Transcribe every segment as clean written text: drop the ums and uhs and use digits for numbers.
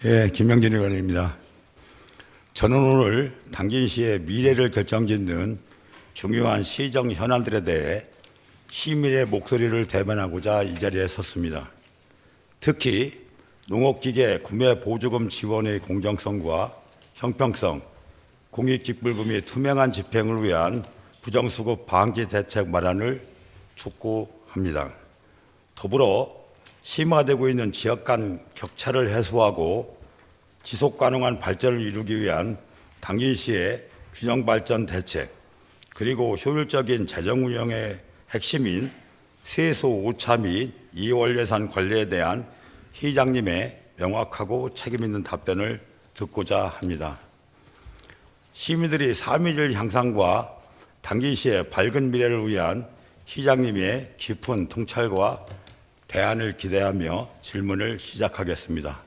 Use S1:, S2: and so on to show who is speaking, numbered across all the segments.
S1: 예, 김영진 의원입니다. 저는 오늘 당진시의 미래를 결정짓는 중요한 시정 현안들에 대해 시민의 목소리를 대변하고자 이 자리에 섰습니다. 특히 농업기계 구매 보조금 지원의 공정성과 형평성, 공익기불금의 투명한 집행을 위한 부정수급 방지 대책 마련을 촉구합니다. 더불어 심화되고 있는 지역 간 격차를 해소하고 지속 가능한 발전을 이루기 위한 당진시의 균형 발전 대책, 그리고 효율적인 재정 운영의 핵심인 세수 오차 및 2월 예산 관리에 대한 시장님의 명확하고 책임 있는 답변을 듣고자 합니다. 시민들이 삶의 향상과 당진시의 밝은 미래를 위한 시장님의 깊은 통찰과 대안을 기대하며 질문을 시작하겠습니다.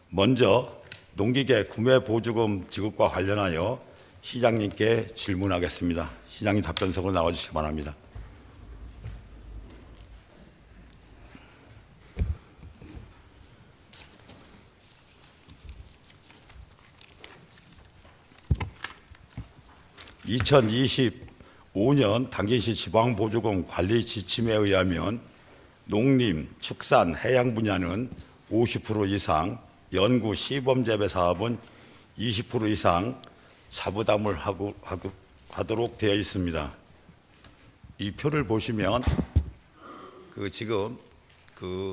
S1: 먼저 농기계 구매 보조금 지급과 관련하여 시장님께 질문하겠습니다. 시장님 답변석으로 나와주시기 바랍니다. (2025년) 당진시 지방보조금 관리 지침에 의하면 농림, 축산, 해양 분야는 50% 이상, 연구, 시범 재배 사업은 20% 이상 자부담을 하도록 되어 있습니다. 이 표를 보시면 지금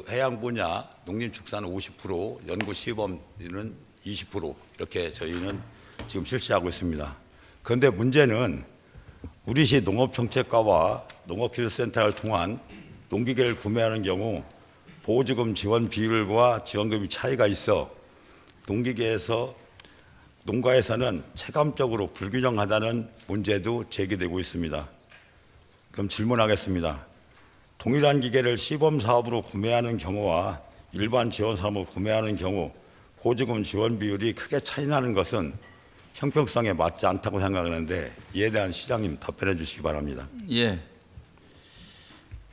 S1: 해양 분야, 농림, 축산은 50%, 연구, 시범은 20% 이렇게 저희는 지금 실시하고 있습니다. 그런데 문제는 우리시 농업정책과와 농업기술센터를 통한 농기계를 구매하는 경우 보조금 지원 비율과 지원금이 차이가 있어 농가에서는 체감적으로 불균형하다는 문제도 제기되고 있습니다. 그럼 질문하겠습니다. 동일한 기계를 시범 사업으로 구매하는 경우와 일반 지원 사업으로 구매하는 경우 보조금 지원 비율이 크게 차이 나는 것은 형평성에 맞지 않다고 생각하는데 이에 대한 시장님 답변해 주시기 바랍니다.
S2: 예.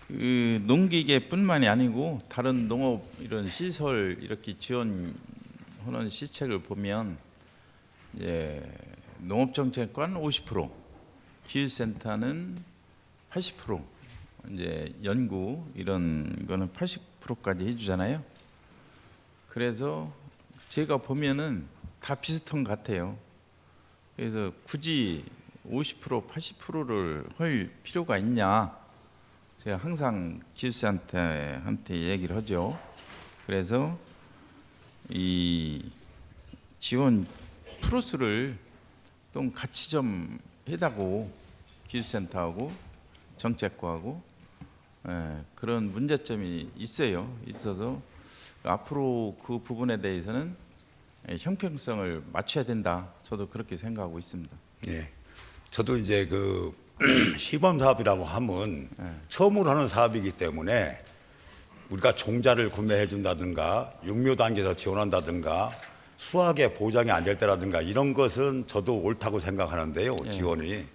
S2: 농기계뿐만이 아니고 다른 농업 이런 시설 이렇게 지원하는 시책을 보면 농업정책과는 50%, 기술센터는 80%, 연구 이런 거는 80%까지 해주잖아요. 그래서 제가 보면은 다 비슷한 것 같아요. 그래서 굳이 50%, 80%를 할 필요가 있냐? 제가 항상 기술센터한테 얘기를 하죠. 그래서 이 지원 프로스를 좀 같이 좀 해다고 기술센터하고 정책과하고 그런 문제점이 있어서 앞으로 그 부분에 대해서는 형평성을 맞춰야 된다. 저도 그렇게 생각하고 있습니다.
S1: 예, 저도 이제 시범 사업이라고 하면 처음으로 하는 사업이기 때문에 우리가 종자를 구매해 준다든가 육묘 단계에서 지원한다든가 수확에 보장이 안 될 때라든가 이런 것은 저도 옳다고 생각하는데요. 지원이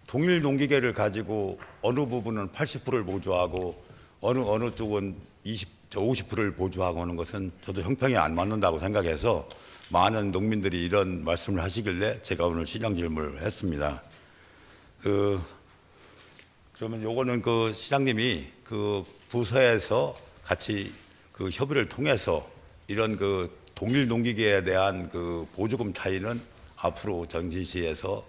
S1: 동일 농기계를 가지고 어느 부분은 80%를 보조하고 어느 쪽은 50%를 보조하고 하는 것은 저도 형평이 안 맞는다고 생각해서 많은 농민들이 이런 말씀을 하시길래 제가 오늘 시장 질문을 했습니다. 그러면 요거는 시장님이 부서에서 같이 협의를 통해서 이런 동일 농기계에 대한 보조금 차이는 앞으로 당진시에서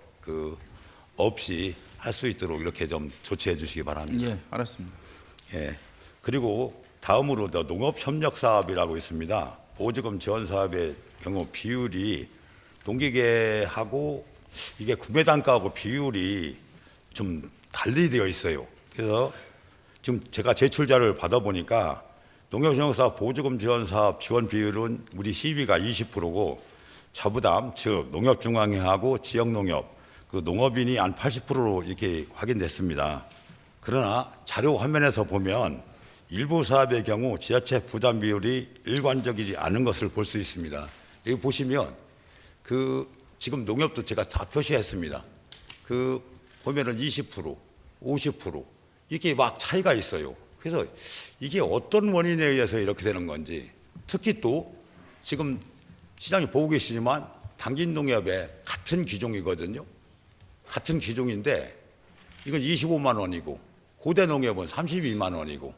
S1: 없이 할 수 있도록 이렇게 좀 조치해 주시기 바랍니다.
S2: 예, 알았습니다.
S1: 예. 그리고 다음으로 농업협력사업이라고 있습니다. 보조금 지원 사업의 경우 비율이 농기계하고 이게 구매 단가하고 비율이 좀 달리 되어 있어요. 그래서 지금 제가 제출자를 받아보니까 농협협력사업 보조금 지원 사업 지원 비율은 우리 시비가 20%고 자부담, 즉 농협중앙회하고 지역농협, 농업인이 한 80%로 이렇게 확인됐습니다. 그러나 자료 화면에서 보면 일부 사업의 경우 지자체 부담 비율이 일관적이지 않은 것을 볼 수 있습니다. 여기 보시면 지금 농협도 제가 다 표시했습니다. 보면은 20%, 50% 이게 막 차이가 있어요. 그래서 이게 어떤 원인에 의해서 이렇게 되는 건지, 특히 또 지금 시장이 보고 계시지만 당진농협의 같은 기종이거든요. 같은 기종인데 이건 25만 원이고 고대농협은 32만 원이고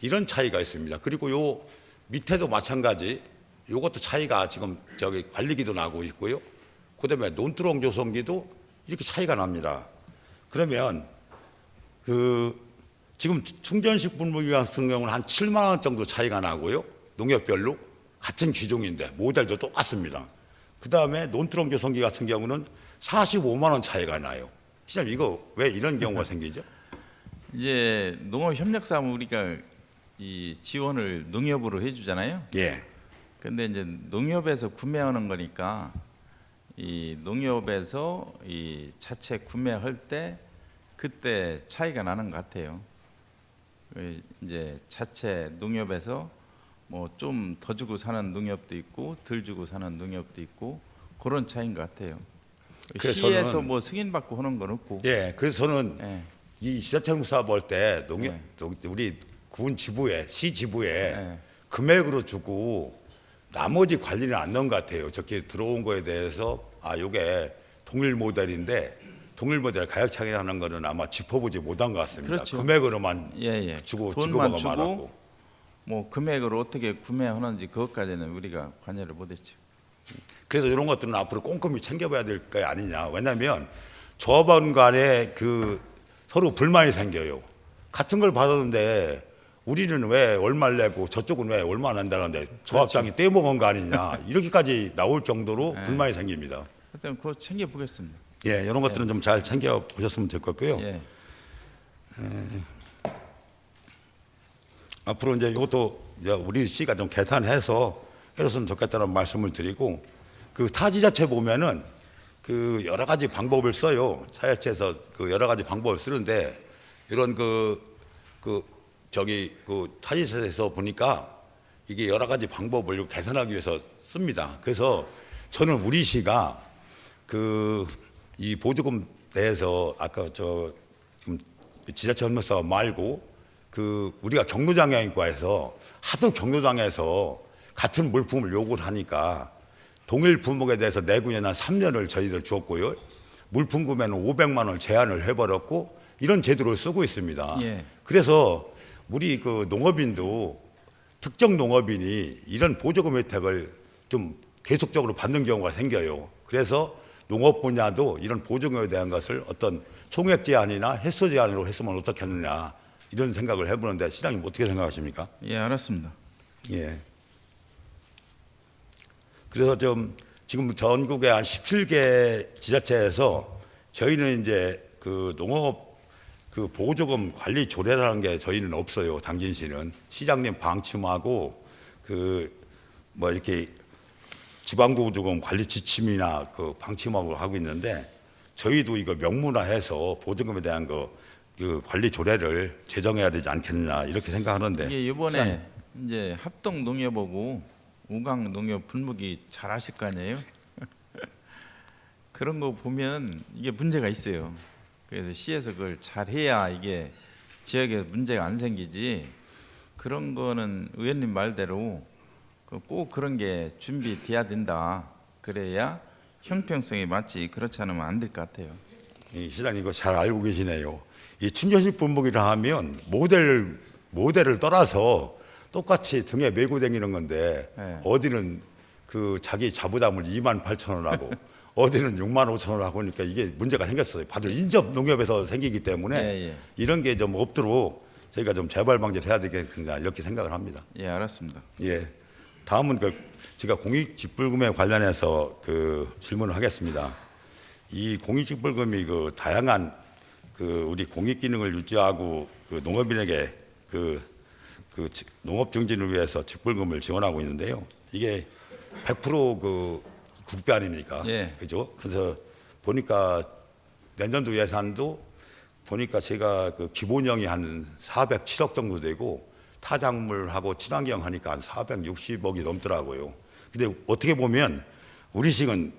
S1: 이런 차이가 있습니다. 그리고 요 밑에도 마찬가지 요것도 차이가 지금 저기 관리기도 나고 있고요. 그다음에 논두렁 조성기도 이렇게 차이가 납니다. 그러면 그 지금 충전식 분무기 같은 경우는 한 7만 원 정도 차이가 나고요. 농협별로 같은 기종인데 모델도 똑같습니다. 그다음에 논두렁 조성기 같은 경우는 45만 원 차이가 나요. 시장님 이거 왜 이런 경우가 생기죠?
S2: 이제 농업협력사무 우리가 이 지원을 농협으로 해주잖아요.
S1: 예.
S2: 근데 이제 농협에서 구매하는 거니까 이 농협에서 이 자체 구매할 때 그때 차이가 나는 것 같아요. 이제 자체 농협에서 뭐 좀 더 주고 사는 농협도 있고 덜 주고 사는 농협도 있고 그런 차이인 것 같아요.
S1: 그래서
S2: 시에서
S1: 저는-
S2: 뭐 승인받고 하는 건 없고.
S1: 예. 그래서 저는
S2: 예.
S1: 이 지자체 사업 할 때 농협
S2: 네.
S1: 우리 군 지부에 시 지부에
S2: 네.
S1: 금액으로 주고 나머지 관리는 안 넣은 것 같아요. 저렇게 들어온 거에 대해서 요게 동일 모델인데 동일 모델 가격 차이하는 거는 아마 짚어보지 못한 것 같습니다.
S2: 그렇죠.
S1: 금액으로만
S2: 예.
S1: 주고
S2: 돈만
S1: 지급하고
S2: 주고
S1: 말았고.
S2: 뭐 금액을 어떻게 구매하는지 그것까지는 우리가 관여를 못했죠.
S1: 그래서 이런 것들은 앞으로 꼼꼼히 챙겨봐야 될 거 아니냐. 왜냐하면 조합원 간에 그 서로 불만이 생겨요. 같은 걸 받았는데 우리는 왜 얼마를 내고 저쪽은 왜 얼마 안 낸다는데 조합장이 떼먹은 거 아니냐. 이렇게까지 나올 정도로 불만이 생깁니다.
S2: 하여튼 그거 챙겨보겠습니다.
S1: 예, 이런 것들은 좀 잘 챙겨 보셨으면 될 것 같고요.
S2: 예.
S1: 앞으로 이제 이것도 이제 우리 씨가 좀 계산해서 해줬으면 좋겠다는 말씀을 드리고 그 타지자체 보면은 그 여러 가지 방법을 써요. 사회체에서 그 여러 가지 방법을 쓰는데 이런 저기 타지자체에서 보니까 이게 여러 가지 방법을 개선하기 위해서 씁니다. 그래서 저는 우리 시가 이 보조금 내에서 아까 지금 지자체 협력사업 말고 우리가 경로장애인과에서 하도 경로장애에서 같은 물품을 요구를 하니까 동일 품목에 대해서 내구년 3년을 저희들 주었고요. 물품 구매는 500만 원을 제한을 해버렸고 이런 제도를 쓰고 있습니다.
S2: 예.
S1: 그래서 우리 농업인도 특정 농업인이 이런 보조금 혜택을 좀 계속적으로 받는 경우가 생겨요. 그래서 농업 분야도 이런 보조금에 대한 것을 어떤 총액 제한이나 횟수 제한으로 했으면 어떻겠느냐 이런 생각을 해보는데 시장님 어떻게 생각하십니까?
S2: 예, 알았습니다.
S1: 예. 그래서 지금 전국에 한 17개 지자체에서 저희는 이제 농업 보조금 관리 조례라는 게 저희는 없어요. 당진시는 시장님 방침하고 이렇게 지방보조금 관리 지침이나 방침하고 하고 있는데 저희도 이거 명문화해서 보조금에 대한 관리 조례를 제정해야 되지 않겠느냐 이렇게 생각하는데
S2: 이게 이번에 이제 합동 농협하고 우강 농협 분무기 잘 하실 거 아니에요? 그런 거 보면 이게 문제가 있어요. 그래서 시에서 그걸 잘 해야 이게 지역에 문제가 안 생기지. 그런 거는 의원님 말대로 꼭 그런 게 준비돼야 된다. 그래야 형평성에 맞지. 그렇지 않으면 안 될 것 같아요.
S1: 이 시장님 이거 잘 알고 계시네요. 이 충전식 분무기라 하면 모델을 떠나서 똑같이 등에 메고 다니는 건데
S2: 네.
S1: 어디는 자기 자부담을 28,000원 하고 어디는 65,000원 하고 하니까 이게 문제가 생겼어요. 바로 인접 농협에서 생기기 때문에
S2: 예.
S1: 이런 게 좀 없도록 저희가 좀 재발 방지를 해야 되겠습니다. 이렇게 생각을 합니다.
S2: 예, 알았습니다.
S1: 예. 다음은 제가 공익직불금에 관련해서 질문을 하겠습니다. 이 공익직불금이 다양한 우리 공익 기능을 유지하고 농업인에게 농업 증진을 위해서 직불금을 지원하고 있는데요. 이게 100% 국비 아닙니까?
S2: 예.
S1: 그죠? 그래서 보니까 내년도 예산도 보니까 제가 기본형이 한 407억 정도 되고 타작물하고 친환경 하니까 한 460억이 넘더라고요. 근데 어떻게 보면 우리 식은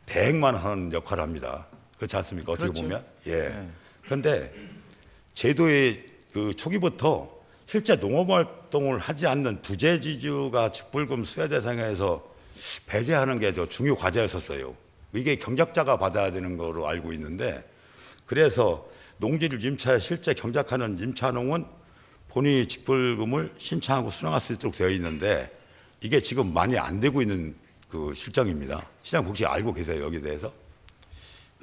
S1: 대행만 하는 역할을 합니다. 그렇지 않습니까? 어떻게
S2: 그렇죠.
S1: 보면. 예. 그런데 제도의 초기부터 실제 농업 활동을 하지 않는 부재지주가 직불금 수혜 대상에서 배제하는 게 저 중요 과제였었어요. 이게 경작자가 받아야 되는 거로 알고 있는데, 그래서 농지를 임차해 실제 경작하는 임차농은 본인이 직불금을 신청하고 수령할 수 있도록 되어 있는데, 이게 지금 많이 안 되고 있는 그 실정입니다. 시장 혹시 알고 계세요, 여기에 대해서?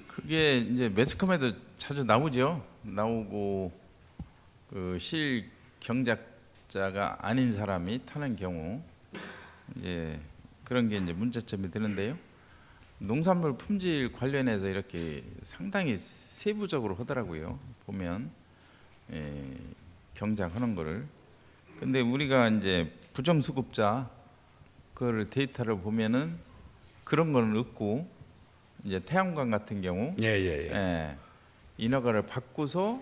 S2: 그게 이제 매스컴에도 자주 나오죠. 나오고 그 실경작자가 아닌 사람이 타는 경우 이제 그런 게 이제 문제점이 되는데요. 농산물 품질 관련해서 이렇게 상당히 세부적으로 하더라고요. 보면 경작하는 거를. 근데 우리가 이제 부정수급자 그걸 데이터를 보면은 그런 거는 없고, 이제 태양광 같은 경우 인허가를 받고서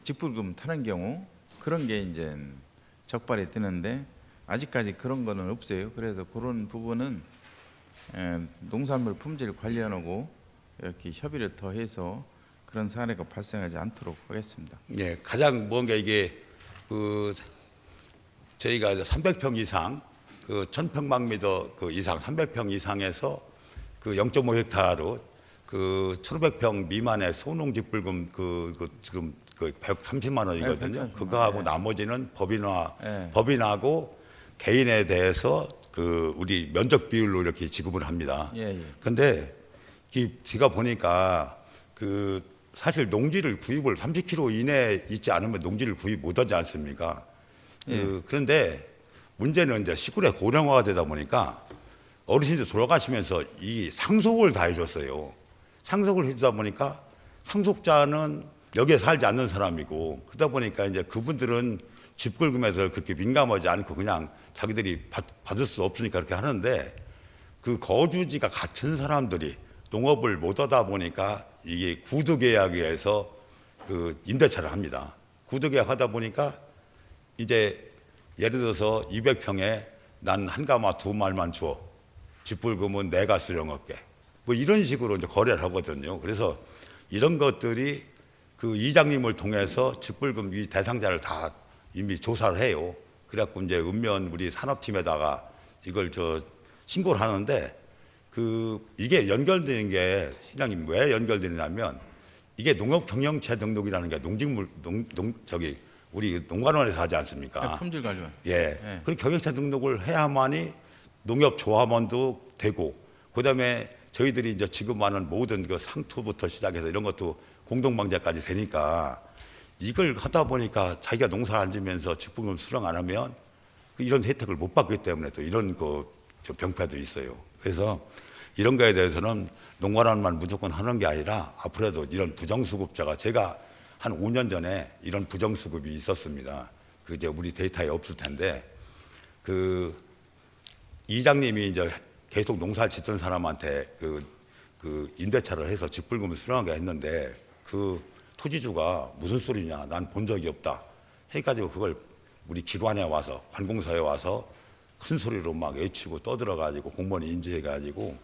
S2: 직불금 타는 경우 그런 게 이제 적발이 되는데, 아직까지 그런 거는 없어요. 그래서 그런 부분은 농산물 품질 관련하고 이렇게 협의를 더 해서 그런 사례가 발생하지 않도록 하겠습니다.
S1: 예, 가장 뭔가 이게 그 저희가 300평 이상, 그 1000평방미터 그 이상 300평 이상에서 그 0.5헥타르로 그 1,500평 미만의 소농직불금 지금 그 130만 원이거든요.
S2: 네,
S1: 그거하고
S2: 네.
S1: 나머지는
S2: 네.
S1: 법인하고 개인에 대해서 그 우리 면적 비율로 이렇게 지급을 합니다.
S2: 예.
S1: 근데 제가 보니까 그 사실 농지를 구입을 30km 이내에 있지 않으면 농지를 구입 못하지 않습니까? 그런데 문제는 이제 시골에 고령화가 되다 보니까 어르신들 돌아가시면서 이 상속을 다 해줬어요. 상속을 해주다 보니까 상속자는 여기에 살지 않는 사람이고, 그러다 보니까 이제 그분들은 집불금에서 그렇게 민감하지 않고 그냥 자기들이 받을 수 없으니까 그렇게 하는데, 그 거주지가 같은 사람들이 농업을 못 하다 보니까 이게 구두계약에 의해서 그 임대차를 합니다. 구두계약 하다 보니까 이제 예를 들어서 200평에 난 한 가마 두 말만 줘. 집불금은 내가 수령할게. 뭐 이런 식으로 이제 거래를 하거든요. 그래서 이런 것들이 그 이장님을 통해서 집불금 이 대상자를 다 이미 조사를 해요. 그래갖고 이제 읍면 우리 산업팀에다가 이걸 신고를 하는데, 이게 연결되는 게, 시장님 왜 연결되냐면, 이게 농업경영체 등록이라는 게 우리 농관원에서 하지 않습니까?
S2: 품질 관련.
S1: 예. 그 경영체 등록을 해야만이 농협조합원도 되고, 그다음에 저희들이 이제 지금 하는 모든 그 상투부터 시작해서 이런 것도 공동방제까지 되니까, 이걸 하다 보니까 자기가 농사 안 지면서 직불금 수령 안 하면 이런 혜택을 못 받기 때문에 또 이런 병폐도 있어요. 그래서 이런 거에 대해서는 농관원만 무조건 하는 게 아니라 앞으로도 이런 부정수급자가, 제가 한 5년 전에 이런 부정수급이 있었습니다. 그 이제 우리 데이터에 없을 텐데, 그 이장님이 이제 계속 농사를 짓던 사람한테 그 임대차를 해서 직불금을 수령하게 했는데, 그 토지주가 무슨 소리냐, 난 본 적이 없다 해가지고 그걸 우리 기관에 와서, 관공서에 와서 큰 소리로 막 외치고 떠들어가지고 공무원이 인지해가지고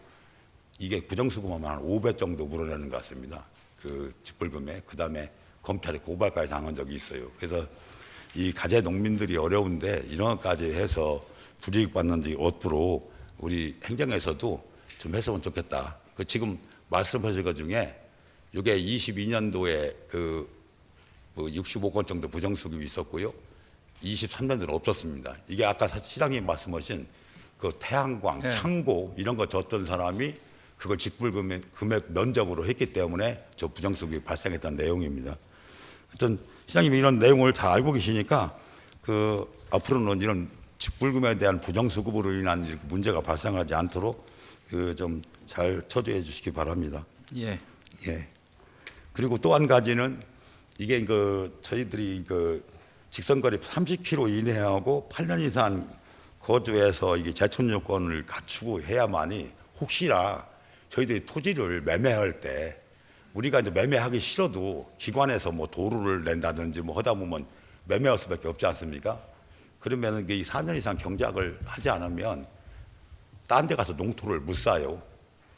S1: 이게 부정수급하면 한 5배 정도 물어내는 것 같습니다. 그 직불금에. 그 다음에 검찰에 고발까지 당한 적이 있어요. 그래서 이 가재 농민들이 어려운데 이런 것까지 해서 불이익 받는지 없도록 우리 행정에서도 좀 했으면 좋겠다. 그 지금 말씀하신 것 중에 이게 22년도에 그 65건 정도 부정수급이 있었고요. 23년도는 없었습니다. 이게 아까 시장님 말씀하신 그 태양광, 창고 이런 거 줬던 사람이 그걸 직불금액 면적으로 했기 때문에 저 부정수급이 발생했던 내용입니다. 하여튼 시장님이 이런 내용을 다 알고 계시니까 그 앞으로는 이런 직불금에 대한 부정수급으로 인한 문제가 발생하지 않도록 그 좀 잘 처리해 주시기 바랍니다.
S2: 예.
S1: 예. 그리고 또 한 가지는 이게 그 저희들이 그 직선거리 30km 이내하고 8년 이상 거주해서 이게 제촌 요건을 갖추고 해야만이, 혹시나 저희들이 토지를 매매할 때 우리가 이제 매매하기 싫어도 기관에서 뭐 도로를 낸다든지 뭐 하다 보면 매매할 수밖에 없지 않습니까? 그러면은 이 4년 이상 경작을 하지 않으면 딴 데 가서 농토를 못 사요.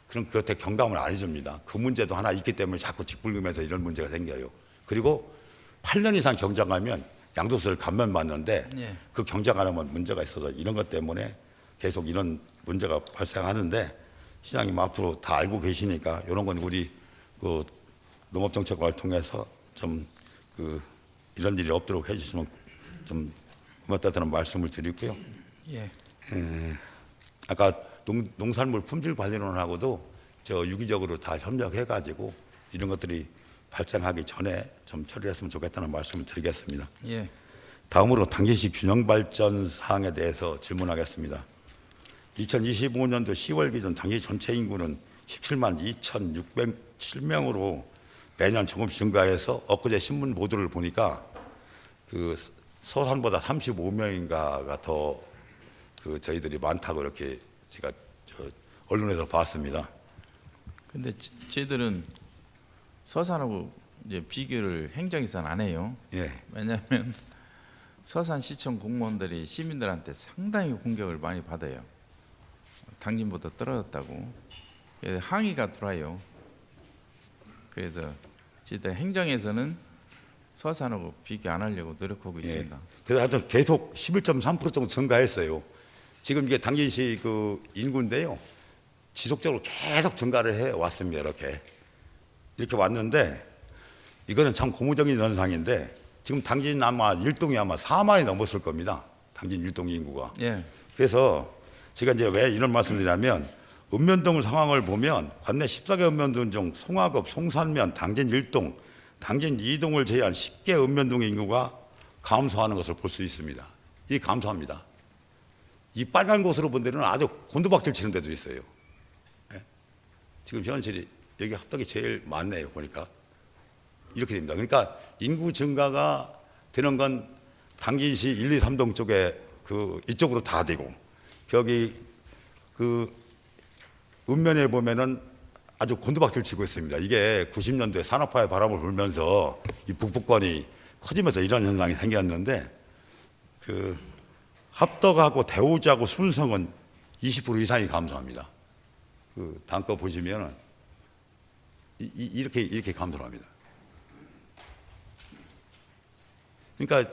S1: 그럼 그것에 경감을 안 해줍니다. 그 문제도 하나 있기 때문에 자꾸 직불금에서 이런 문제가 생겨요. 그리고 8년 이상 경작하면 양도세를 감면받는데 그 경작 안 하면 문제가 있어서 이런 것 때문에 계속 이런 문제가 발생하는데 시장님 앞으로 다 알고 계시니까 이런 건 우리 그 농업정책과를 통해서 좀 이런 일이 없도록 해주시면 좀 고맙다는 말씀을 드리고요.
S2: 예.
S1: 아까 농산물 품질 관리론하고도 저 유기적으로 다 협력해가지고 이런 것들이 발생하기 전에 좀 처리했으면 좋겠다는 말씀을 드리겠습니다.
S2: 예.
S1: 다음으로 당진시 균형 발전 사항에 대해서 질문하겠습니다. 2025년도 10월 기준 당시 전체 인구는 17만 2,607명으로 매년 조금씩 증가해서 엊그제 신문 보도를 보니까 그 서산보다 35명인가가 더 저희들이 많다고 이렇게 제가 언론에서 봤습니다.
S2: 근데 저희들은 서산하고 이제 비교를 행정에서는 안 해요.
S1: 예,
S2: 왜냐하면 서산시청 공무원들이 시민들한테 상당히 공격을 많이 받아요. 당진보다 떨어졌다고. 그래서 항의가 들어와요. 그래서 저희들 행정에서는 서산하고 비교 안 하려고 노력하고 있습니다.
S1: 예. 그래서 하여튼 계속 11.3% 정도 증가했어요. 지금 이게 당진시 그 인구인데요. 지속적으로 계속 증가를 해 왔습니다. 이렇게 왔는데 이거는 참 고무적인 현상인데 지금 당진 아마 일동이 아마 4만이 넘었을 겁니다. 당진 일동 인구가.
S2: 예.
S1: 그래서 제가 이제 왜 이런 말씀드리냐면 읍면동 상황을 보면 관내 14개 읍면동 중 송화읍, 송산면, 당진 1동, 당진 2동을 제외한 10개 읍면동의 인구가 감소하는 것을 볼 수 있습니다. 이 감소합니다. 이 빨간 곳으로 본 데는 아주 곤두박질 치는 데도 있어요. 예? 지금 현실이 여기 합덕이 제일 많네요. 보니까 이렇게 됩니다. 그러니까 인구 증가가 되는 건 당진시 1, 2, 3동 쪽에 이쪽으로 다 되고 저기 읍면에 보면은 아주 곤두박질 치고 있습니다. 이게 90년도에 산업화의 바람을 불면서 이 북부권이 커지면서 이런 현상이 생겼는데 합덕하고 대우지하고 순성은 20% 이상이 감소합니다. 단거 보시면은 이렇게 감소합니다. 그러니까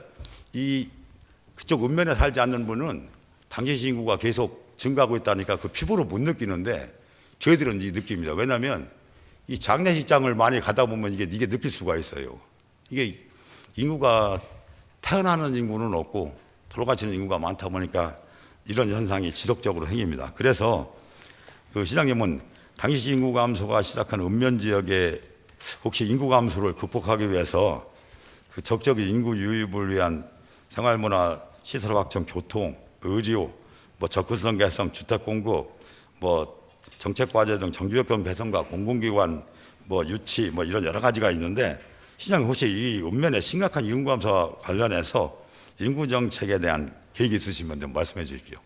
S1: 그쪽 읍면에 살지 않는 분은 당진시 인구가 계속 증가하고 있다니까 그 피부로 못 느끼는데 저희들은 이 느낍니다. 왜냐하면 이 장례식장을 많이 가다 보면 이게 느낄 수가 있어요. 이게 인구가 태어나는 인구는 없고 돌아가시는 인구가 많다 보니까 이런 현상이 지속적으로 생깁니다. 그래서 시장님은 당시 인구 감소가 시작한 읍면 지역에 혹시 인구 감소를 극복하기 위해서 적절히 인구 유입을 위한 생활문화 시설 확충, 교통, 의료, 접근성 개선, 주택 공급, 정책 과제 등 정주 여건 개선과 공공기관, 유치, 이런 여러 가지가 있는데 시장님 혹시 이 읍면의 심각한 인구 감소와 관련해서 인구 정책에 대한 계획이 있으시면 좀 말씀해 주십시오.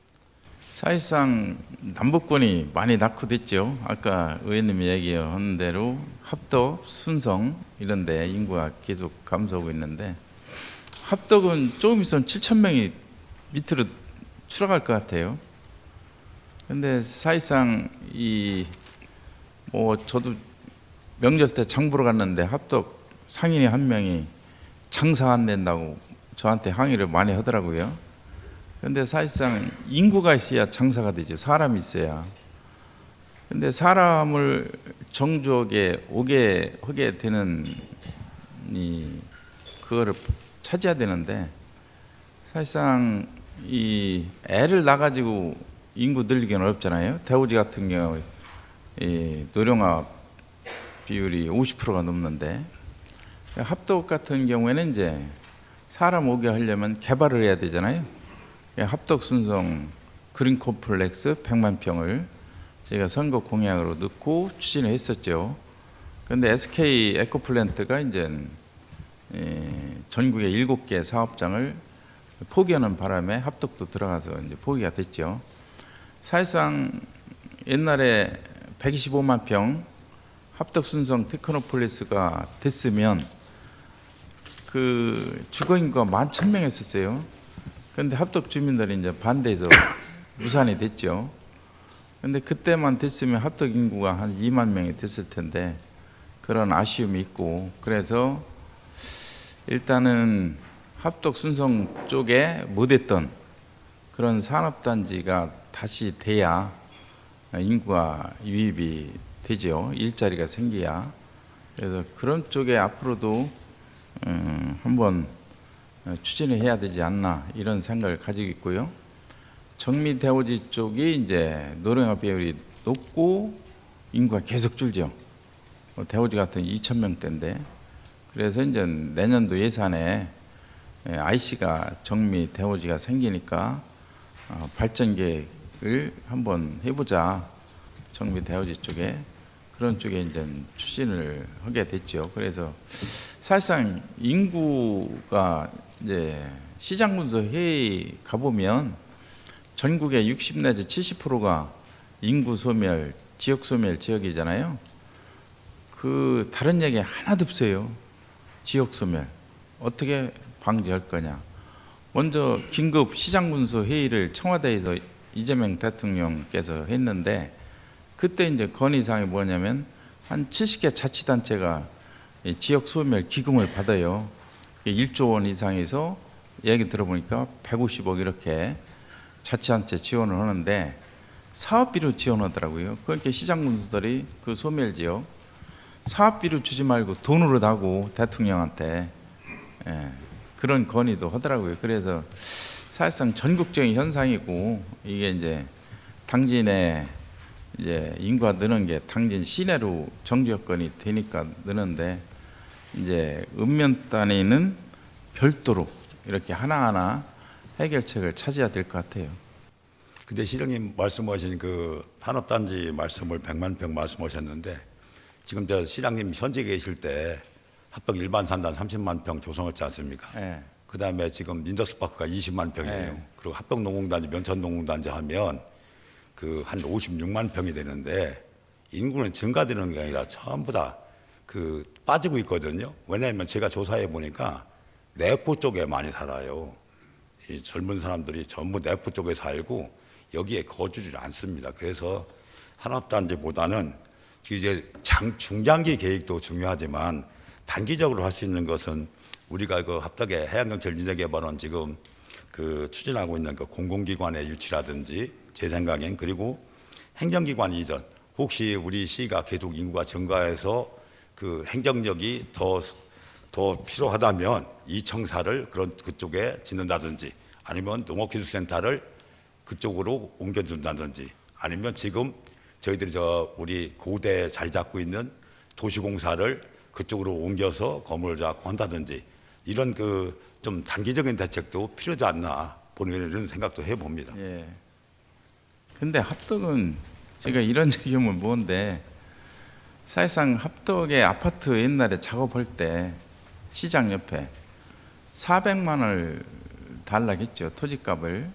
S2: 사실상 남북권이 많이 낙후됐죠. 아까 의원님이 얘기한 대로 합덕, 순성 이런 데 인구가 계속 감소하고 있는데 합덕은 조금 있으면 7,000명이 밑으로 추락할 것 같아요. 근데 사실상 저도 명절 때 장 보러 갔는데 합덕 상인이 한 명이 장사 안 된다고 저한테 항의를 많이 하더라고요. 근데 사실상 인구가 있어야 장사가 되죠. 사람이 있어야. 근데 사람을 정주하게 오게 하게 되는 그거를 찾아야 되는데 사실상 이 애를 낳아가지고 인구 늘리기는 어렵잖아요. 대우지 같은 경우 노령화 비율이 50%가 넘는데 합덕 같은 경우에는 이제 사람 오게 하려면 개발을 해야 되잖아요. 합덕 순성 그린 콤플렉스 100만 평을 제가 선거 공약으로 넣고 추진을 했었죠. 그런데 SK 에코플랜트가 이제 전국에 7개 사업장을 포기하는 바람에 합덕도 들어가서 이제 포기가 됐죠. 사실상 옛날에 125만 평 합덕 순성 테크노폴리스가 됐으면 주거 인구가 11,000명 했었어요. 그런데 합덕 주민들이 이제 반대해서 무산이 됐죠. 그런데 그때만 됐으면 합덕 인구가 한 2만 명이 됐을 텐데 그런 아쉬움이 있고 그래서 일단은 합덕 순성 쪽에 못했던 그런 산업단지가 다시 돼야 인구가 유입이 되죠. 일자리가 생겨야. 그래서 그런 쪽에 앞으로도 한번 추진을 해야 되지 않나 이런 생각을 가지고 있고요. 정미 대오지 쪽이 이제 노령화 비율이 높고 인구가 계속 줄죠. 대오지 같은 2,000명대인데 그래서 이제 내년도 예산에 IC가 정미 대오지가 생기니까 발전 계획을 한번 해보자. 정미 대오지 쪽에 그런 쪽에 이제 추진을 하게 됐죠. 그래서 사실상 인구가 이제 시장군수 회의 가보면 전국의 60 내지 70%가 인구 소멸, 지역 소멸 지역이잖아요. 그 다른 얘기 하나도 없어요. 지역 소멸 어떻게 방지할 거냐. 먼저 긴급 시장군수 회의를 청와대에서 이재명 대통령께서 했는데 그때 이제 건의사항이 뭐냐면 한 70개 자치단체가 지역 소멸 기금을 받아요. 1조 원 이상에서 얘기 들어보니까 150억 이렇게 자치단체 지원을 하는데 사업비로 지원하더라고요. 그러니까 시장군수들이 그 소멸 지역 사업비로 주지 말고 돈으로 다고 대통령한테 그런 건의도 하더라고요. 그래서 사실상 전국적인 현상이고 이게 이제 당진의 이제 인구가 느는 게 당진 시내로 정지 여건이 되니까 느는데 이제 읍면 단위는 별도로 이렇게 하나하나 해결책을 찾아야 될 것 같아요.
S1: 근데 시장님 말씀하신 그 산업단지 말씀을 100만 평 말씀하셨는데 지금 저 시장님 현재 계실 때 합덕 일반 산단 30만 평 조성했지 않습니까?
S2: 네.
S1: 그다음에 지금 인더스파크가 20만 평이에요.
S2: 네.
S1: 그리고 합덕 농공단지, 면천 농공단지 하면 그 한 56만 평이 되는데 인구는 증가되는 게 아니라 전부 다 그 빠지고 있거든요. 왜냐하면 제가 조사해 보니까 내포 쪽에 많이 살아요. 이 젊은 사람들이 전부 내포 쪽에 살고 여기에 거주를 않습니다. 그래서 산업단지보다는 이제 중장기 계획도 중요하지만 단기적으로 할 수 있는 것은 우리가 그 합덕의 해양경찰 인재개발원 지금 그 추진하고 있는 그 공공기관의 유치라든지 제 생각엔 그리고 행정기관 이전 혹시 우리 시가 계속 인구가 증가해서 그 행정력이 더 필요하다면 이청사를 그쪽에 짓는다든지 아니면 농업기술센터를 그쪽으로 옮겨준다든지 아니면 지금 저희들이 우리 고대 자리 잡고 있는 도시공사를 그쪽으로 옮겨서 건물을 잡고 한다든지 이런 그 좀 단기적인 대책도 필요하지 않나 보는 이런 생각도 해봅니다.
S2: 예. 근데 합덕은 제가 이런 얘기하면 뭔데 사실상 합덕의 아파트 옛날에 작업할 때 시장 옆에 400만 원을 달라겠죠. 토지값을.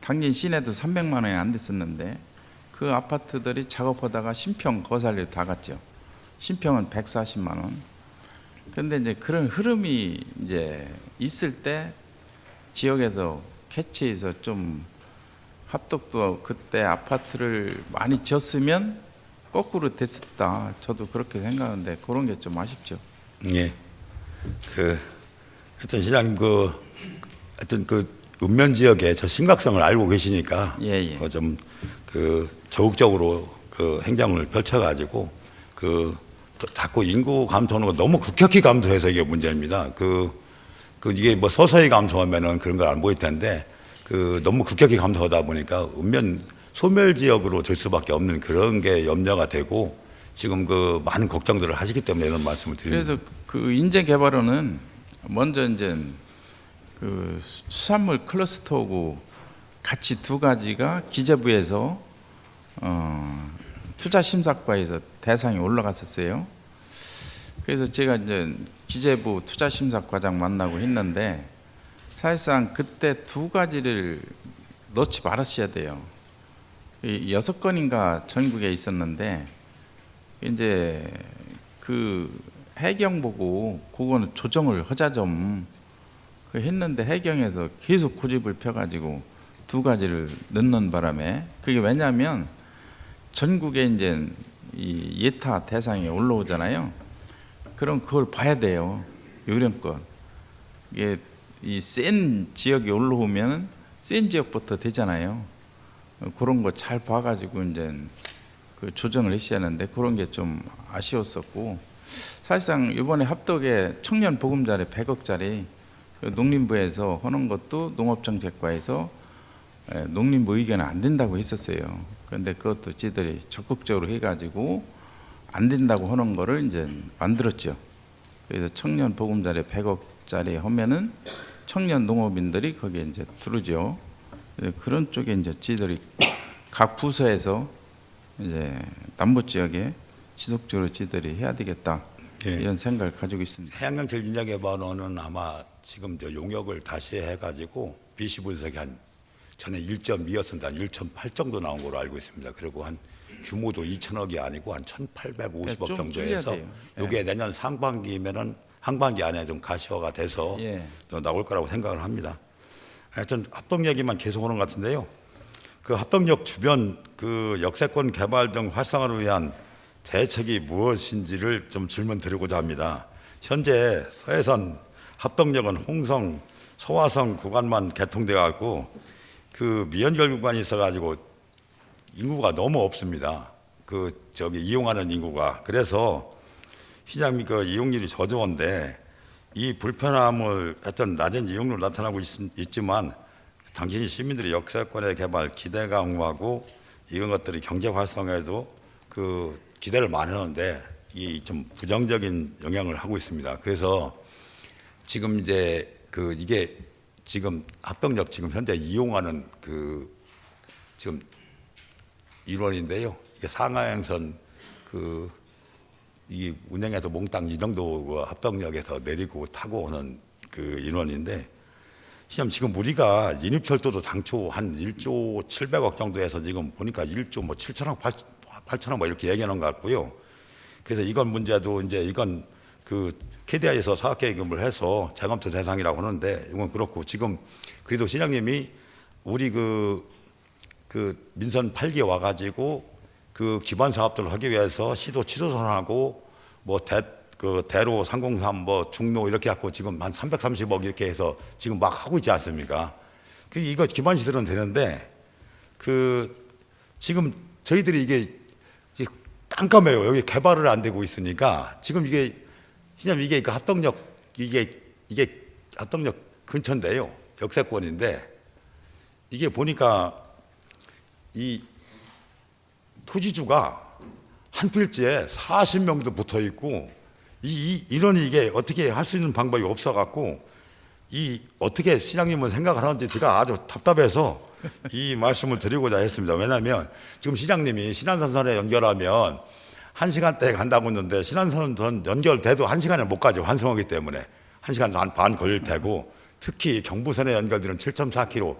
S2: 당진 시내도 300만 원이 안 됐었는데 그 아파트들이 작업하다가 신평 거살로 다 갔죠. 신평은 140만 원. 근데 이제 그런 흐름이 이제 있을 때 지역에서 캐치해서 좀 합덕도 그때 아파트를 많이 졌으면 거꾸로 됐었다. 저도 그렇게 생각하는데 그런 게 좀 아쉽죠.
S1: 예. 하여튼 시장님 하여튼 읍면 지역의 저 심각성을 알고 계시니까
S2: 예.
S1: 좀 적극적으로 행정을 펼쳐가지고 자꾸 인구 감소하는 거 너무 급격히 감소해서 이게 문제입니다. 이게 뭐 서서히 감소하면은 그런 걸 안 보일 텐데 너무 급격히 감소하다 보니까 읍면 소멸 지역으로 될 수밖에 없는 그런 게 염려가 되고 지금 많은 걱정들을 하시기 때문에 이런 말씀을 드립니다.
S2: 그래서 인재개발원은 먼저 이제 수산물 클러스터하고 같이 두 가지가 기재부에서 투자심사과에서 대상이 올라갔었어요. 그래서 제가 이제 기재부 투자심사과장 만나고 했는데 사실상 그때 두 가지를 넣지 말았어야 돼요. 6건인가 전국에 있었는데 이제 해경 보고 그거는 조정을 하자 좀 했는데 해경에서 계속 고집을 펴가지고 두 가지를 넣는 바람에 그게 왜냐하면 전국에 이제 이 예타 대상이 올라오잖아요. 그럼 그걸 봐야 돼요. 요령껏. 이게 이 센 지역이 올라오면 센 지역부터 되잖아요. 그런 거 잘 봐가지고 이제 그 조정을 했어야 하는데 그런 게 좀 아쉬웠었고, 사실상 이번에 합덕에 청년 보금자리 100억짜리 그 농림부에서 하는 것도 농업정책과에서 농림부 의견은 안 된다고 했었어요. 그런데 그것도 지들이 적극적으로 해가지고 안 된다고 하는 거를 이제 만들었죠. 그래서 청년 보금자리 100억짜리 하면은 청년 농업인들이 거기에 이제 들어오죠. 그런 쪽에 이제 지들이 각 부서에서 이제 남부 지역에 지속적으로 지들이 해야 되겠다,
S1: 예.
S2: 이런 생각을 가지고 있습니다.
S1: 해양경찰 인력개발원은 아마 지금 저 용역을 다시 해가지고 BC 분석이 한 전에 1.2였습니다. 한 1.8 정도 나온 걸로 알고 있습니다. 그리고 한 규모도 2천억이 아니고 한 1,850억
S2: 좀
S1: 정도에서
S2: 줄여야 돼요.
S1: 이게 내년 상반기면은 상반기 안에 좀 가시화가 돼서
S2: 예.
S1: 나올 거라고 생각을 합니다. 하여튼 합동 얘기만 계속 오는 것 같은데요. 그 합동역 주변 그 역세권 개발 등 활성화를 위한 대책이 무엇인지를 좀 질문 드리고자 합니다. 현재 서해선 합동역은 홍성, 소화성 구간만 개통돼 갖고 그 미연결 구간이 있어가지고 인구가 너무 없습니다. 그 저기 이용하는 인구가. 그래서 시장이 그 이용률이 저조한데 이 불편함을 하여튼 낮은 이용률 나타나고 있지만 당신이 시민들의 역세권의 개발 기대 강화하고 이런 것들이 경제 활성화에도 그 기대를 많이 하는데 이 좀 부정적인 영향을 하고 있습니다. 그래서 지금 이제 그 이게 지금 합동역 지금 현재 이용하는 그 지금 일원인데요. 이게 상하행선 그 이 운행해서 몽땅 이 정도 그 합동역에서 내리고 타고 오는 그 인원인데, 지금 우리가 인입철도도 당초 한 1조 700억 정도에서 지금 보니까 1조 뭐 7천억 8천억 뭐 이렇게 얘기하는 것 같고요. 그래서 이건 문제도 이제 이건 그 KDI에서 사업계획을 해서 재검토 대상이라고 하는데 이건 그렇고, 지금 그래도 시장님이 우리 그 민선 8기 와가지고 그 기반 사업들을 하기 위해서 시도 취소선하고 뭐 대로 303 뭐 중로 이렇게 갖고 지금 한 330억 이렇게 해서 지금 막 하고 있지 않습니까? 그 이거 기반 시설은 되는데 그 지금 저희들이 이게 깜깜해요. 여기 개발을 안 되고 있으니까 지금 이게 시장님 이게 그 합동역 이게 합동역 근처인데요. 역세권인데 이게 보니까 이 토지주가 한 필지에 40명도 붙어 있고 이런이 이게 어떻게 할 수 있는 방법이 없어 갖고 이 어떻게 시장님은 생각을 하는지 제가 아주 답답해서 이 말씀을 드리고자 했습니다. 왜냐하면 지금 시장님이 신안선선에 연결하면 1시간대에 간다고 했는데 신안선선 연결돼도 1시간에 못 가죠. 환승하기 때문에 1시간 반 걸릴 테고, 특히 경부선에 연결되는 7.4km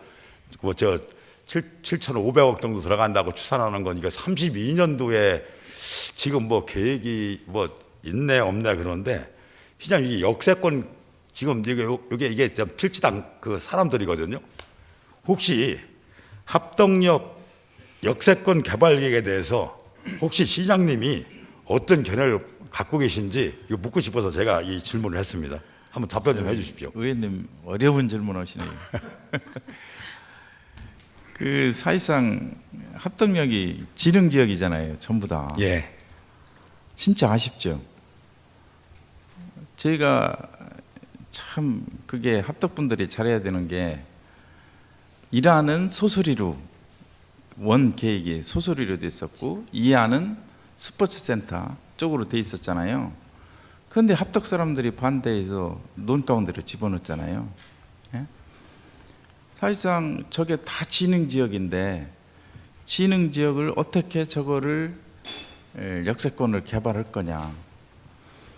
S1: 저 7,500억 정도 들어간다고 추산하는 건 이거 32년도에 지금 뭐 계획이 뭐 있네 없네 그런데 시장 이 역세권 지금 이게 필지당 그 사람들이거든요. 혹시 합동역 역세권 개발 계획에 대해서 혹시 시장님이 어떤 견해를 갖고 계신지 이거 묻고 싶어서 제가 이 질문을 했습니다. 한번 답변 좀 해주십시오.
S2: 의원님 어려운 질문 하시네요. 그 사실상 합동역이 지능 지역이잖아요, 전부 다.
S1: 예.
S2: 진짜 아쉽죠. 저희가 참 그게 합덕분들이 잘해야 되는 게 일하는 소소리로 원 계획이 소소리로 돼 있었고 이하는 스포츠센터 쪽으로 돼 있었잖아요. 그런데 합덕 사람들이 반대해서 논가운데로 집어넣었잖아요. 예? 사실상 저게 다 지능 지역인데 지능 지역을 어떻게 저거를 역세권을 개발할 거냐,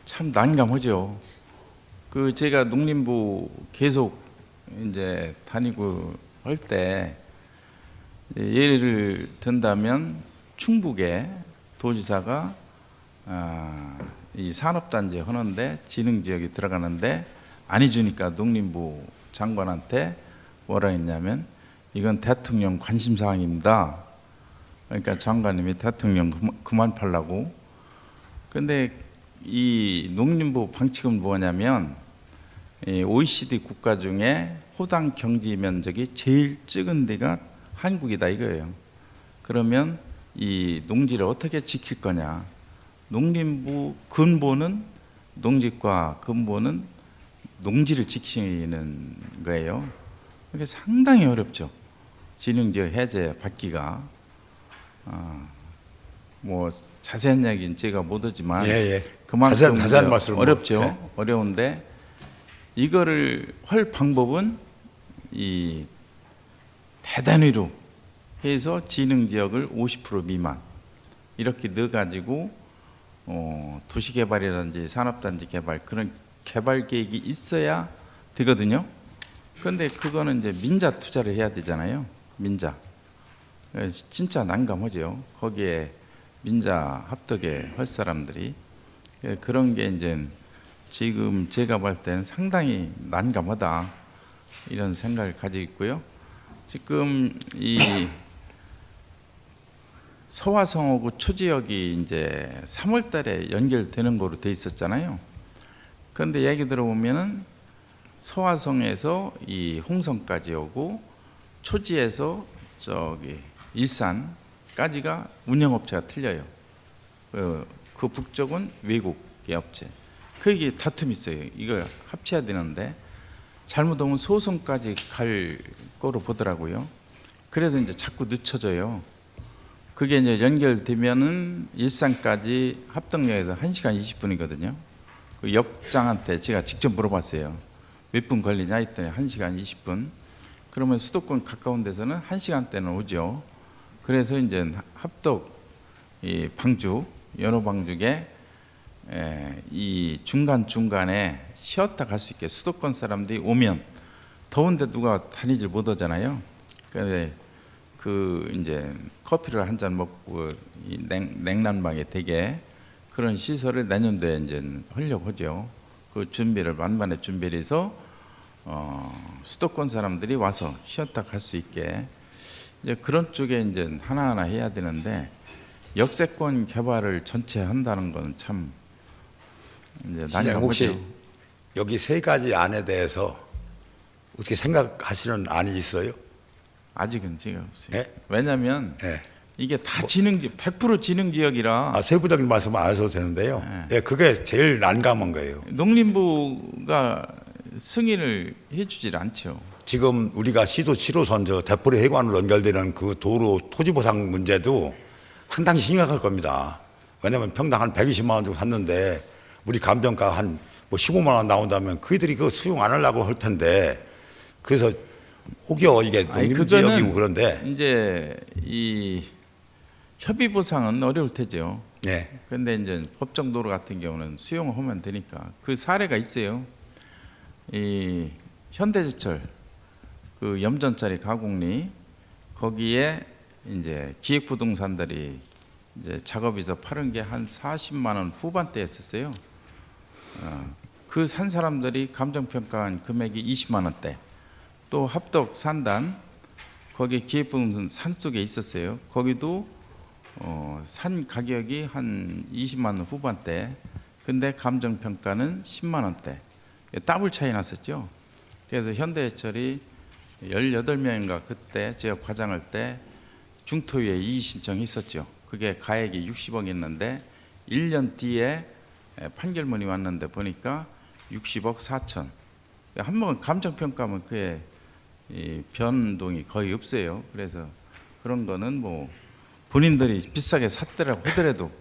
S2: 참 난감하죠. 그 제가 농림부 계속 이제 다니고 할 때 예를 든다면 충북에 도지사가 이 산업단지 하는데 지능 지역이 들어가는데 안 해주니까 농림부 장관한테 뭐라 했냐면 이건 대통령 관심 사항입니다. 그러니까 장관님이 대통령 그만 팔라고. 근데 이 농림부 방침은 뭐냐면 OECD 국가 중에 호당 경지 면적이 제일 적은 데가 한국이다 이거예요. 그러면 이 농지를 어떻게 지킬 거냐? 농림부 근본은 농지과 근본은 농지를 지키는 거예요. 이게 상당히 어렵죠. 진흥지역 해제 받기가 뭐 자세한 이야기는 제가 못 하지만 그만큼
S1: 자세한 말씀을
S2: 어렵죠.
S1: 네.
S2: 어려운데 이거를 할 방법은 이 대단위로 해서 진흥지역을 50% 미만 이렇게 넣어가지고 도시개발이라든지 산업단지 개발 그런 개발 계획이 있어야 되거든요. 그런데 그거는 이제 민자 투자를 해야 되잖아요. 민자. 진짜 난감하죠. 거기에 민자 합덕에 할 사람들이 그런 게 이제 지금 제가 볼 때는 상당히 난감하다 이런 생각을 가지고 있고요. 지금 이 서화성하고 초지역이 이제 3월달에 연결되는 거로 돼 있었잖아요. 그런데 얘기 들어보면은 서화성에서 이 홍성까지 오고 초지에서 저기 일산까지가 운영업체가 틀려요. 그 북쪽은 외국의 업체. 그게 다툼이 있어요. 이거 합쳐야 되는데 잘못하면 소송까지 갈 거로 보더라고요. 그래서 이제 자꾸 늦춰져요. 그게 이제 연결되면은 일산까지 합덕역에서 1시간 20분이거든요. 그 역장한테 제가 직접 물어봤어요. 몇 분 걸리냐 했더니 1시간 20분. 그러면 수도권 가까운 데서는 1시간대는 오죠. 그래서 이제 합덕, 이 방주, 연호 방죽에 이 중간중간에 쉬었다 갈 수 있게 수도권 사람들이 오면 더운데 누가 다니질 못하잖아요. 그런데 그 이제 커피를 한 잔 먹고 이 냉난방에 되게 그런 시설을 내년도에 이제 하려고 하죠. 그 준비를 만반의 준비를 해서 수도권 사람들이 와서 쉬었다 갈 수 있게 이제 그런 쪽에 이제 하나하나 해야 되는데 역세권 개발을 전체 한다는 건 참 이제 난감하죠.
S1: 혹시 여기 세 가지 안에 대해서 어떻게 생각하시는 안이 있어요?
S2: 아직은 제가 없어요.
S1: 네?
S2: 왜냐하면
S1: 네.
S2: 이게 다 진흥지 100% 진흥지역이라
S1: 세부적인 말씀 안 하셔도 되는데요. 예, 그게 제일 난감한 거예요.
S2: 농림부가 승인을 해주질 않죠.
S1: 지금 우리가 시도 7호선 저 대포리 해관으로 연결되는 그 도로 토지 보상 문제도 상당히 심각할 겁니다. 왜냐하면 평당 한 120만 원 주고 샀는데 우리 감정가 한 뭐 15만 원 나온다면 그들이 그 수용 안 하려고 할 텐데 그래서 혹여 이게 농림지역이고 그런데
S2: 이제 이 협의 보상은 어려울 테죠.
S1: 네.
S2: 그런데 이제 법정 도로 같은 경우는 수용하면 되니까 그 사례가 있어요. 이 현대제철 그 염전짜리 가공리 거기에 이제 기획부동산들이 이제 작업해서 파는 게 한 40만 원 후반대였었어요. 그 산 사람들이 감정평가한 금액이 20만 원대. 또 합덕 산단 거기 기획부동산 산 속에 있었어요. 거기도 산 가격이 한 20만 원 후반대. 근데 감정평가는 10만 원대. 더블 차이 났었죠. 그래서 현대해철이 18명인가 그때 제가 과장할 때 중토위에 이의 신청했었죠. 그게 가액이 60억이었는데 1년 뒤에 판결문이 왔는데 보니까 60억 4천. 한 번 감정평가하면 그에 변동이 거의 없어요. 그래서 그런 거는 뭐 본인들이 비싸게 샀더라고 하더라도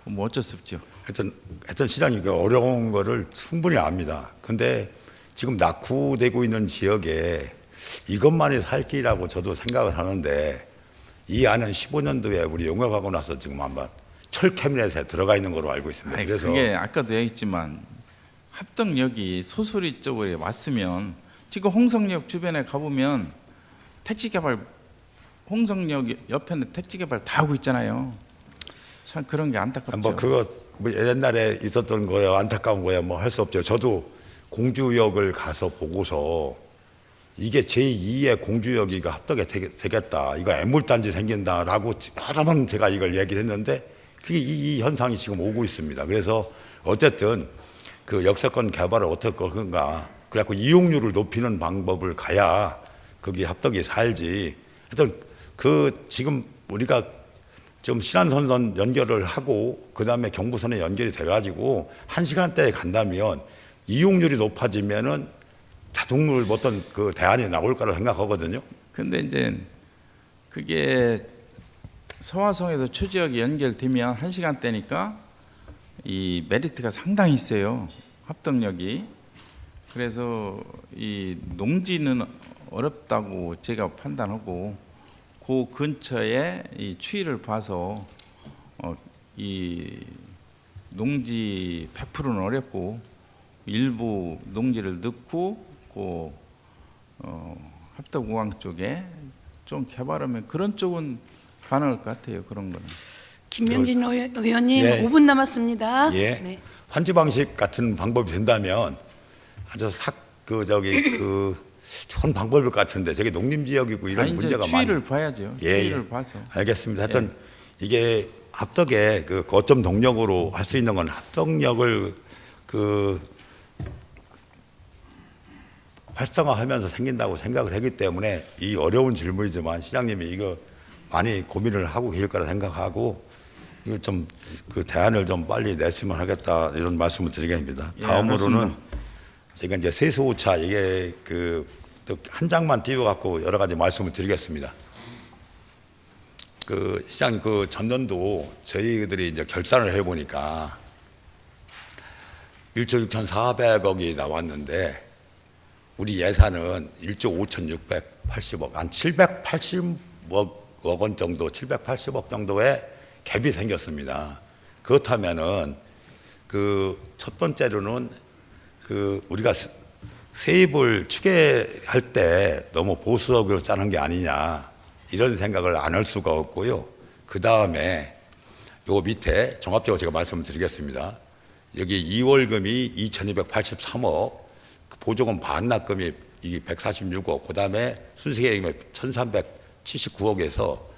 S2: 뭐 어쩔 수 없죠.
S1: 하여튼 시장이 그 어려운 거를 충분히 압니다. 근데 지금 낙후되고 있는 지역에 이것만이 살 길이라고 저도 생각을 하는데 이 안은 15년도에 우리 용역하고 나서 지금 한번 철 캐비넷에 들어가 있는 걸로 알고 있습니다.
S2: 아니,
S1: 그래서
S2: 그게 아까도 얘기했지만 합덕역이 소소리 쪽으로 왔으면 지금 홍성역 주변에 가보면 택지개발 홍성역 옆에는 택지개발 다 하고 있잖아요. 참 그런 게 안타깝죠.
S1: 뭐 그거 뭐 옛날에 있었던 거야 안타까운 거야 뭐 할 수 없죠. 저도 공주역을 가서 보고서 이게 제2의 공주역이가 합덕에 되겠다. 이거 애물단지 생긴다라고 여러 번 제가 이걸 얘기를 했는데 그게 이 현상이 지금 오고 있습니다. 그래서 어쨌든 그 역세권 개발을 어떻게 할 건가. 그래갖고 이용률을 높이는 방법을 가야 거기 합덕이 살지. 하여튼 그 지금 우리가 좀 신안선선 연결을 하고 그다음에 경부선에 연결이 돼가지고 1시간대에 간다면 이용률이 높아지면은 자동으로 어떤 그 대안이 나올 거라 생각하거든요.
S2: 근데 이제 그게 서화성에서 초지역이 연결되면 1시간대니까 이 메리트가 상당히 있어요. 합동력이. 그래서 이 농지는 어렵다고 제가 판단하고 그 근처에 이 추이를 봐서 이 농지 100%는 어렵고 일부 농지를 넣고 그 합덕우강 쪽에 좀 개발하면 그런 쪽은 가능할 것 같아요. 그런 거는.
S3: 김명진 의원님
S1: 예.
S3: 5분 남았습니다.
S1: 예.
S3: 네.
S1: 환지 방식 같은 방법이 된다면 아주 좋은 방법일 것 같은데 저게 농림지역이고 이런
S2: 아니, 이제
S1: 문제가
S2: 추이를
S1: 많이.
S2: 봐야죠.
S1: 예,
S2: 추이를
S1: 예.
S2: 봐서.
S1: 알겠습니다. 하여튼 이게 합덕에 그 거점 동력으로 할 수 있는 건 합덕력을 활성화하면서 생긴다고 생각을 했기 때문에 이 어려운 질문이지만 시장님이 이거 많이 고민을 하고 계실 거라 생각하고 이거 좀 그 대안을 좀 빨리 냈으면 하겠다 이런 말씀을 드리겠습니다.
S2: 예,
S1: 다음으로는
S2: 알겠습니다.
S1: 제가 이제 세수오차 이게 한 장만 띄워갖고 여러 가지 말씀을 드리겠습니다. 그 시장님 그 전년도 저희들이 이제 결산을 해보니까 1조 6,400억이 나왔는데 우리 예산은 1조 5,680억, 한 780억 원 정도, 780억 정도의 갭이 생겼습니다. 그렇다면은 그 첫 번째로는 그 우리가 세입을 추계할 때 너무 보수적으로 짜는 게 아니냐 이런 생각을 안 할 수가 없고요. 그 다음에 요 밑에 종합적으로 제가 말씀을 드리겠습니다. 여기 2월금이 2,283억, 보조금 반납금이 146억, 그 다음에 순수계획이 1,379억에서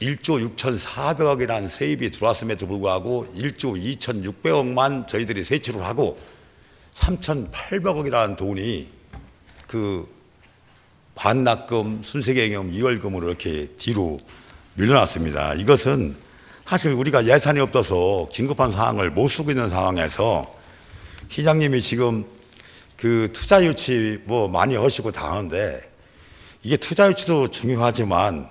S1: 1조 6,400억이라는 세입이 들어왔음에도 불구하고 1조 2,600억만 저희들이 세출을 하고 3,800억이라는 돈이 그 반납금, 순세계획금, 2월금으로 이렇게 뒤로 밀려났습니다. 이것은 사실 우리가 예산이 없어서 긴급한 상황을 못 쓰고 있는 상황에서 시장님이 지금 그 투자 유치 뭐 많이 하시고 다 하는데 이게 투자 유치도 중요하지만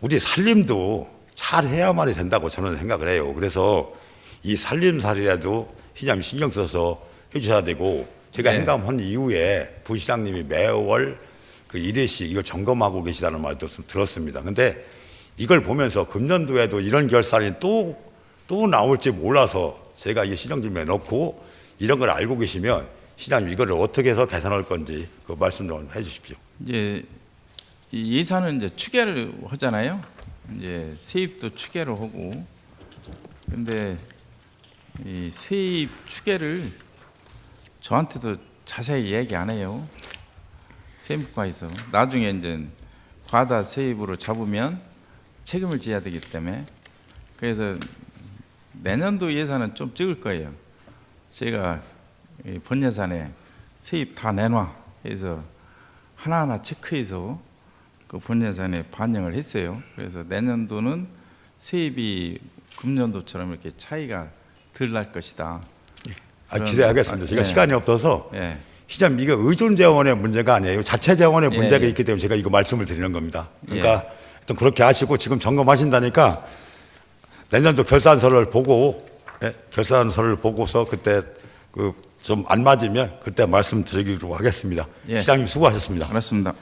S1: 우리 살림도 잘 해야만이 된다고 저는 생각을 해요. 그래서 이 살림살이라도 시장님 신경 써서 해주셔야 되고 제가
S2: 네.
S1: 행감한 이후에 부시장님이 매월 그 1회씩 이걸 점검하고 계시다는 말도 들었습니다. 근데 이걸 보면서 금년도에도 이런 결산이 또 나올지 몰라서 제가 이 시정질문에 넣고 이런 걸 알고 계시면 시장님 이거를 어떻게 해서 개선할 건지 그 말씀 좀 해주십시오.
S2: 이제 이 예산은 이제 추계를 하잖아요. 이제 세입도 추계를 하고, 근데 이 세입 추계를 저한테도 자세히 얘기 안 해요. 세무과에서 나중에 이제 과다 세입으로 잡으면 책임을 져야 되기 때문에 그래서 내년도 예산은 좀 적을 거예요. 제가 본 예산에 세입 다 내놔 해서 하나하나 체크해서 그 본 예산에 반영을 했어요. 그래서 내년도는 세입이 금년도처럼 이렇게 차이가 덜 날 것이다.
S1: 기대하겠습니다. 제가
S2: 예.
S1: 시간이 없어서
S2: 예.
S1: 시장 이게 의존 재원의 문제가 아니에요. 자체 재원의
S2: 예,
S1: 문제가
S2: 예.
S1: 있기 때문에 제가 이거 말씀을 드리는 겁니다. 그러니까 하여튼 그렇게 하시고 지금 점검하신다니까 내년도 결산서를 보고 결산서를 보고서 그때 그 좀 안 맞으면 그때 말씀드리기로 하겠습니다.
S2: 예.
S1: 시장님 수고하셨습니다.
S2: 알았습니다.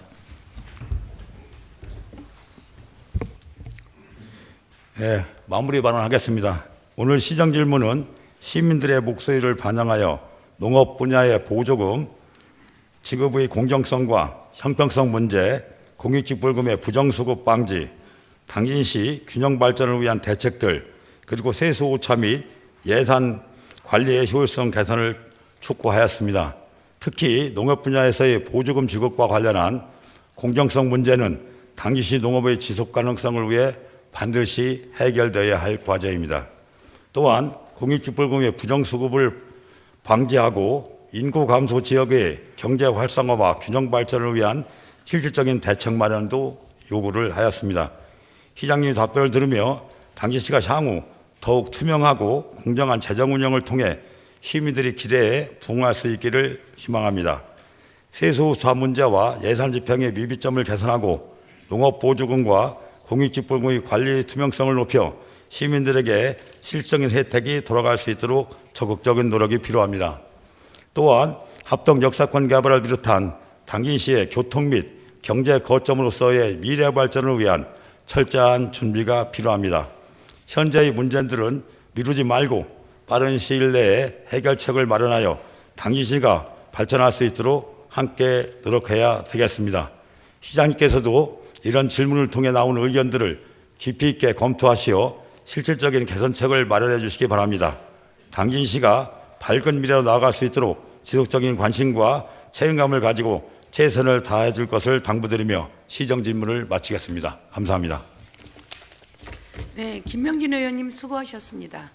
S1: 네, 마무리 발언하겠습니다. 오늘 시정 질문은 시민들의 목소리를 반영하여 농업 분야의 보조금, 지급의 공정성과 형평성 문제, 공익직불금의 부정수급 방지, 당진시 균형 발전을 위한 대책들, 그리고 세수 오차 및 예산 관리의 효율성 개선을 촉구하였습니다. 특히 농업 분야에서의 보조금 지급과 관련한 공정성 문제는 당진시 농업의 지속 가능성을 위해 반드시 해결되어야 할 과제입니다. 또한 공익직불금의 부정수급을 방지하고 인구 감소 지역의 경제 활성화와 균형 발전을 위한 실질적인 대책 마련도 요구를 하였습니다. 시장님 답변을 들으며 당진시가 향후 더욱 투명하고 공정한 재정 운영을 통해 시민들의 기대에 부응할 수 있기를 희망합니다. 세수사 문제와 예산 집행의 미비점을 개선하고 농업보조금과 공익집불금의 관리 투명성을 높여 시민들에게 실질적인 혜택이 돌아갈 수 있도록 적극적인 노력이 필요합니다. 또한 합동 역사권 개발을 비롯한 당진시의 교통 및 경제 거점으로서의 미래 발전을 위한 철저한 준비가 필요합니다. 현재의 문제들은 미루지 말고 빠른 시일 내에 해결책을 마련하여 당진시가 발전할 수 있도록 함께 노력해야 되겠습니다. 시장님께서도 이런 질문을 통해 나온 의견들을 깊이 있게 검토하시어 실질적인 개선책을 마련해 주시기 바랍니다. 당진시가 밝은 미래로 나아갈 수 있도록 지속적인 관심과 책임감을 가지고 최선을 다해 줄 것을 당부드리며 시정 질문을 마치겠습니다. 감사합니다.
S3: 네, 김명진 의원님 수고하셨습니다.